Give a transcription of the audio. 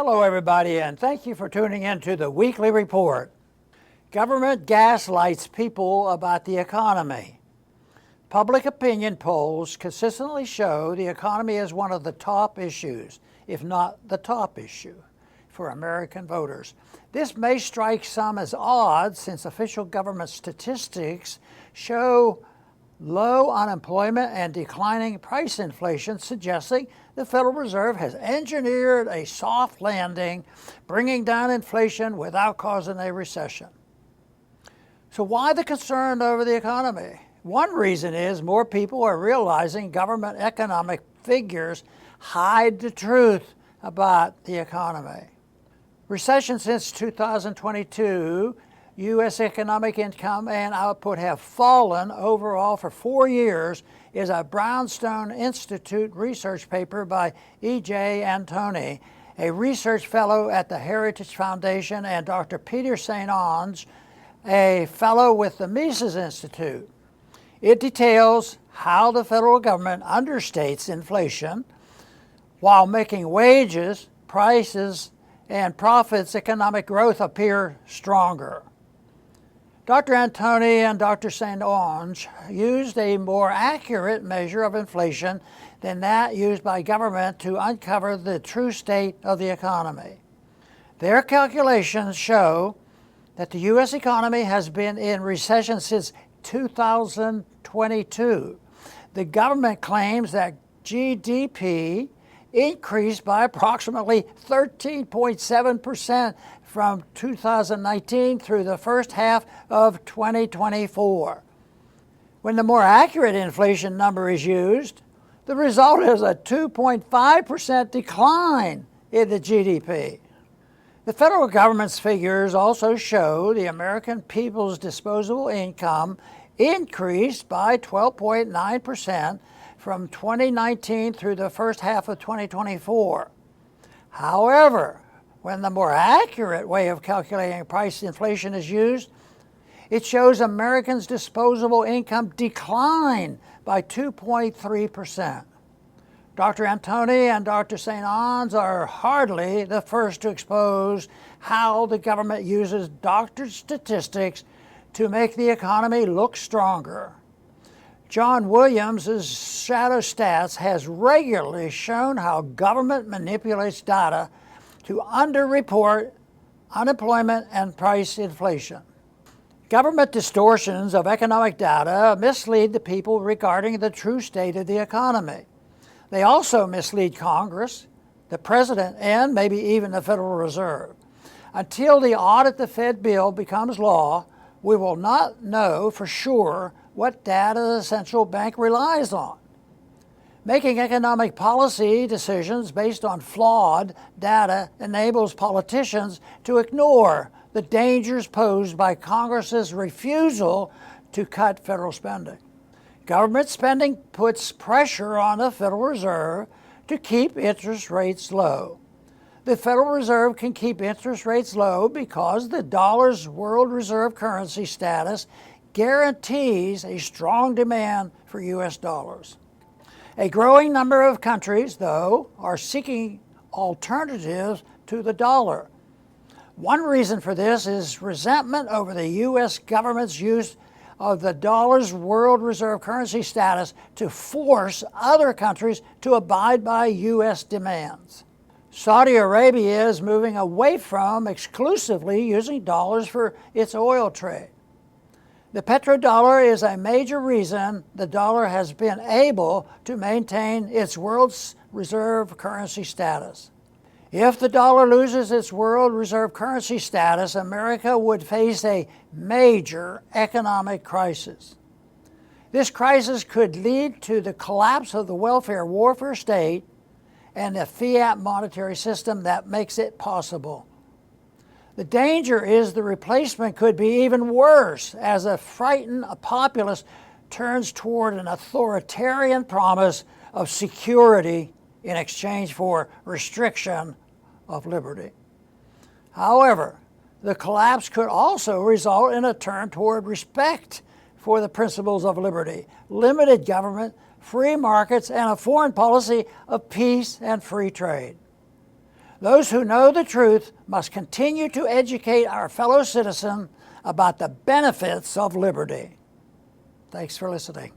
Hello everybody, and thank you for tuning in to the weekly report. Government gaslights people about the economy. Public opinion polls consistently show the economy is one of the top issues, if not the top issue, for American voters. This may strike some as odd since official government statistics show low unemployment and declining price inflation, suggesting the Federal Reserve has engineered a soft landing, bringing down inflation without causing a recession. So why the concern over the economy? One reason is more people are realizing government economic figures hide the truth about the economy. Recession since 2022, U.S. economic income and output have fallen overall for 4 years, is a Brownstone Institute research paper by E.J. Antoni, a research fellow at the Heritage Foundation, and Dr. Peter St. Onge, a fellow with the Mises Institute. It details how the federal government understates inflation while making wages, prices, and profits economic growth appear stronger. Dr. Antoni and Dr. St. Onge used a more accurate measure of inflation than that used by government to uncover the true state of the economy. Their calculations show that the U.S. economy has been in recession since 2022. The government claims that GDP increased by approximately 13.7% from 2019 through the first half of 2024. When the more accurate inflation number is used, the result is a 2.5% decline in the GDP. The federal government's figures also show the American people's disposable income increased by 12.9% from 2019 through the first half of 2024. However, when the more accurate way of calculating price inflation is used, it shows Americans' disposable income decline by 2.3%. Dr. Antoni and Dr. St. Onge are hardly the first to expose how the government uses doctored statistics to make the economy look stronger. John Williams' Shadow Stats has regularly shown how government manipulates data to underreport unemployment and price inflation. Government distortions of economic data mislead the people regarding the true state of the economy. They also mislead Congress, the President, and maybe even the Federal Reserve. Until the Audit the Fed bill becomes law, we will not know for sure what data the central bank relies on. Making economic policy decisions based on flawed data enables politicians to ignore the dangers posed by Congress's refusal to cut federal spending. Government spending puts pressure on the Federal Reserve to keep interest rates low. The Federal Reserve can keep interest rates low because the dollar's world reserve currency status guarantees a strong demand for U.S. dollars. A growing number of countries, though, are seeking alternatives to the dollar. One reason for this is resentment over the U.S. government's use of the dollar's world reserve currency status to force other countries to abide by U.S. demands. Saudi Arabia is moving away from exclusively using dollars for its oil trade. The petrodollar is a major reason the dollar has been able to maintain its world reserve currency status. If the dollar loses its world reserve currency status, America would face a major economic crisis. This crisis could lead to the collapse of the welfare warfare state and the fiat monetary system that makes it possible. The danger is the replacement could be even worse as a frightened populace turns toward an authoritarian promise of security in exchange for restriction of liberty. However, the collapse could also result in a turn toward respect for the principles of liberty, limited government, free markets, and a foreign policy of peace and free trade. Those who know the truth must continue to educate our fellow citizens about the benefits of liberty. Thanks for listening.